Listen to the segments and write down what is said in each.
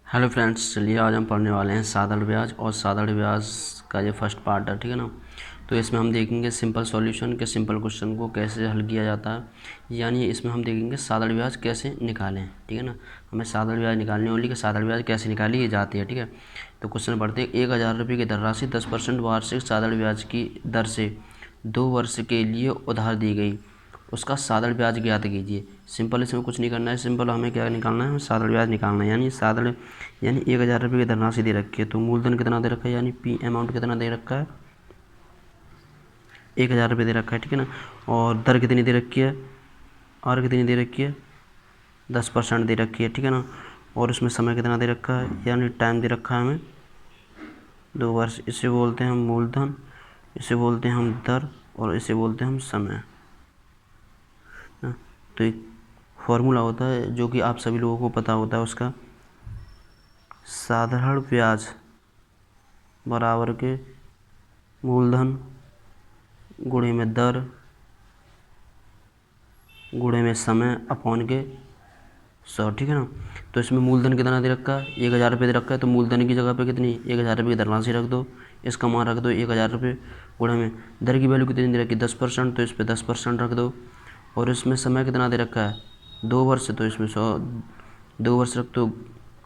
Hello friends, चलिए आज हम पढ़ने वाले हैं साधारण ब्याज। और साधारण ब्याज का ये फर्स्ट पार्ट है, ठीक है ना। तो इसमें हम देखेंगे सिंपल सॉल्यूशन के सिंपल क्वेश्चन को कैसे हल किया जाता है, यानी इसमें हम देखेंगे साधारण ब्याज कैसे निकालें, ठीक है ना। हमें साधारण ब्याज निकालनी होगी कि साधारण ब्याज कैसे निकाली जाती है, ठीक है। तो क्वेश्चन पढ़ते हैं। 1000 रुपये की धनराशि 10% वार्षिक साधारण ब्याज की दर से 2 वर्ष के लिए उधार दी गई, उसका साधारण ब्याज ज्ञात कीजिए। सिंपल, इसमें कुछ नहीं करना है। सिंपल हमें क्या निकालना है, हमें साधारण ब्याज निकालना है। यानी 1000 रुपये की धनराशि दे रखी है, तो मूलधन कितना दे रखा है, यानी पी अमाउंट कितना दे रखा है, 1000 रुपये दे रखा है, ठीक है ना। और दर कितनी दे रखी है, आर कितनी दे रखी है, 10% दे रखी है, ठीक है ना। और उसमें समय कितना दे रखा है, यानी टाइम दे रखा है हमें 2 वर्ष। इसे बोलते हैं हम मूलधन, इसे बोलते हैं हम दर, और इसे बोलते हैं हम समय। तो एक फॉर्मूला होता है जो कि आप सभी लोगों को पता होता है उसका, साधारण ब्याज बराबर के मूलधन गुणे में दर गुणे में समय अपॉन के 100, ठीक है ना। तो इसमें मूलधन कितना दे रखा है, 1000 रुपये दे रखा है, तो मूलधन की जगह पे कितनी, 1000 रुपये की धनराशि रख दो, इसका मान रख दो 1000 रुपये, गुणे में दर की वैल्यू कितनी दे रखी है 10%, तो इस पर 10% रख दो। और इसमें समय कितना दे रखा है 2 वर्ष, तो इसमें 100 2 वर्ष रख दो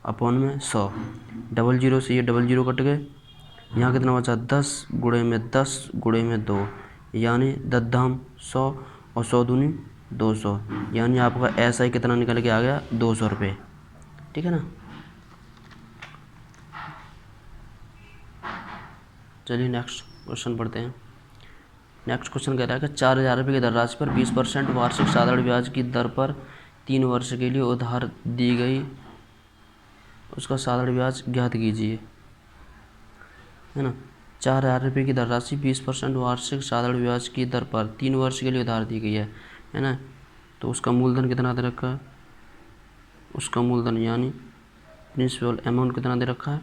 अपॉन में 100। डबल जीरो से ये डबल जीरो कट गए, यहाँ कितना बचा 10 गुणे में 10 गुणे में 2, यानी 10 धाम 100 और 100 दूनी 200, यानी आपका ऐसा ही कितना निकल के आ गया 200 रुपये, ठीक है ना। चलिए नेक्स्ट क्वेश्चन पढ़ते हैं। नेक्स्ट क्वेश्चन कह रहा है कि 4000 रुपये की धनराशि पर 20% वार्षिक साधारण ब्याज की दर पर 3 वर्ष के लिए उधार दी गई, उसका साधारण ब्याज ज्ञात कीजिए, है ना। 4000 रुपये की धनराशि 20% वार्षिक साधारण ब्याज की दर पर 3 वर्ष के लिए उधार दी गई है ना। तो उसका मूलधन कितना दे रखा है, उसका मूलधन यानी प्रिंसिपल अमाउंट कितना दे रखा है,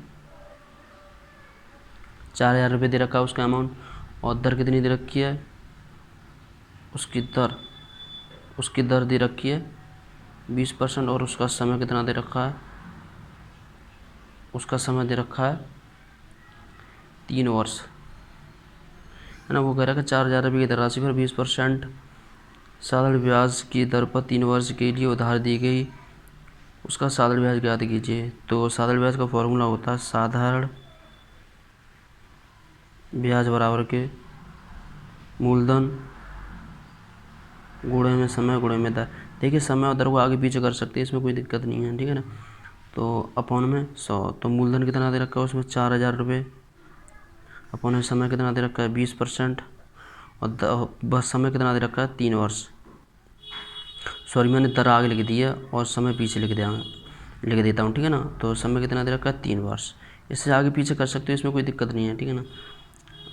4000 रुपये दे रखा है उसका अमाउंट। और दर कितनी दे रखी है, उसकी दर दे रखी है 20%। और उसका समय कितना दे रखा है, उसका समय दे रखा है 3 वर्ष, है ना। वो कह रहा है कि 4000 रुपये की धनराशि पर 20% साधारण ब्याज की दर पर 3 वर्ष के लिए उधार दी गई, उसका साधारण ब्याज ज्ञात कीजिए। तो साधारण ब्याज का फॉर्मूला होता है साधारण ब्याज बराबर के मूलधन गुणे में समय गुणे में दर। देखिए समय और दर को आगे पीछे कर सकते हैं, इसमें कोई दिक्कत नहीं है, ठीक है ना। तो अपॉन में 100, तो मूलधन कितना दे रखा है उसमें 4000 रुपये, अपॉन में समय कितना दे रखा है 20%, और बस समय कितना दे रखा है 3 वर्ष। सॉरी, मैंने दर आगे लिख दिया और समय पीछे लिख देता हूँ, ठीक है ना। तो समय कितना दे रखा है 3 वर्ष, इससे आगे पीछे कर सकते हो, इसमें कोई दिक्कत नहीं है, ठीक है ना।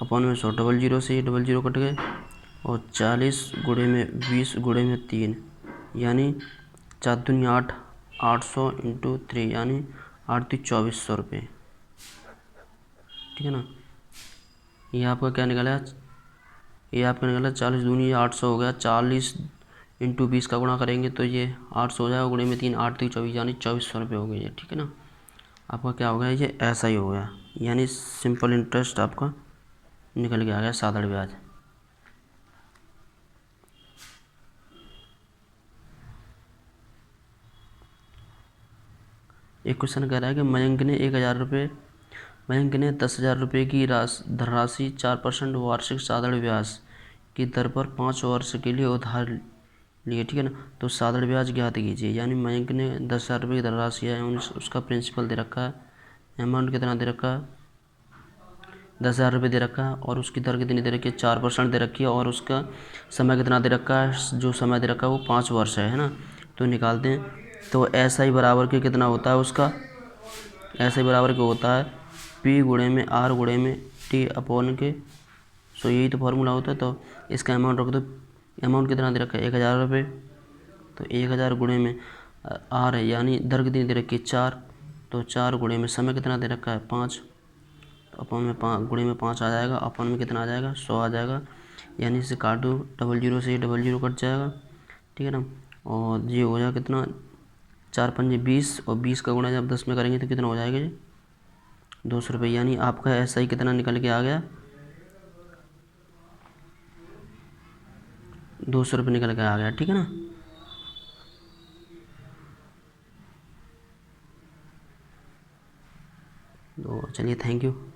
अपॉन में 100, डबल जीरो से ये डबल जीरो कट गए, और 40 गुणे में 20 गुणे में 3, यानी 4 दूनी 8, 800 इंटू 3, यानी 8 × 2400 रुपये, ठीक है ना। ये आपका क्या निकला, ये आपका निकला 40 दूनी 800 हो गया, 40 इंटू 20 का गुणा करेंगे तो ये 800 हो जाएगा, गुणे में 3, 8 × 24, यानी 2400 रुपये हो गया ये, ठीक है ना। आपका क्या हो गया, ये ऐसा ही हो गया, यानी सिंपल इंटरेस्ट आपका निकल के आ गया साधारण ब्याज। एक क्वेश्चन कह रहा है कि मयंक ने 10,000 रुपये की धनराशि 4% वार्षिक साधारण ब्याज की दर पर 5 वर्ष के लिए उधार लिए, ठीक है ना। तो साधारण ब्याज ज्ञात कीजिए, यानी मयंक ने 10,000 रुपये की धनराशि है, उसका प्रिंसिपल दे रखा है, अमाउंट कितना दे रखा है 10,000 रुपये दे रखा है, और उसकी दर कितनी दे रखी है 4% दे रखी है, और उसका समय कितना दे रखा है, जो समय दे रखा है वो 5 वर्ष है ना। तो निकालते हैं। तो ऐसा ही बराबर के कितना होता है उसका, ऐसा ही बराबर के होता है P गुणे में R गुणे में T अपॉन के। सो यही तो फार्मूला होता है। तो इसका अमाउंट रख दो, अमाउंट कितना दे रखा है 1000 रुपये, तो 1000 गुणे में R है, यानी दर कितनी दे रखी है 4, तो 4 गुणे में समय कितना दे रखा है 5, तो अपन में 5 गुणे में 5 आ जाएगा, अपन में कितना आ जाएगा 100 आ जाएगा, यानी इसे काट दो, डबल जीरो से ये डबल जीरो कट जाएगा, ठीक है ना। और ये हो जाएगा कितना 4 पंजे 20 और 20 का गुणा जब 10 में करेंगे तो कितना हो जाएगा जी 200 रुपये। यानी आपका SI कितना निकल के आ गया 200 रुपये निकल के आ गया। ठीक है ना। तो चलिए थैंक यू।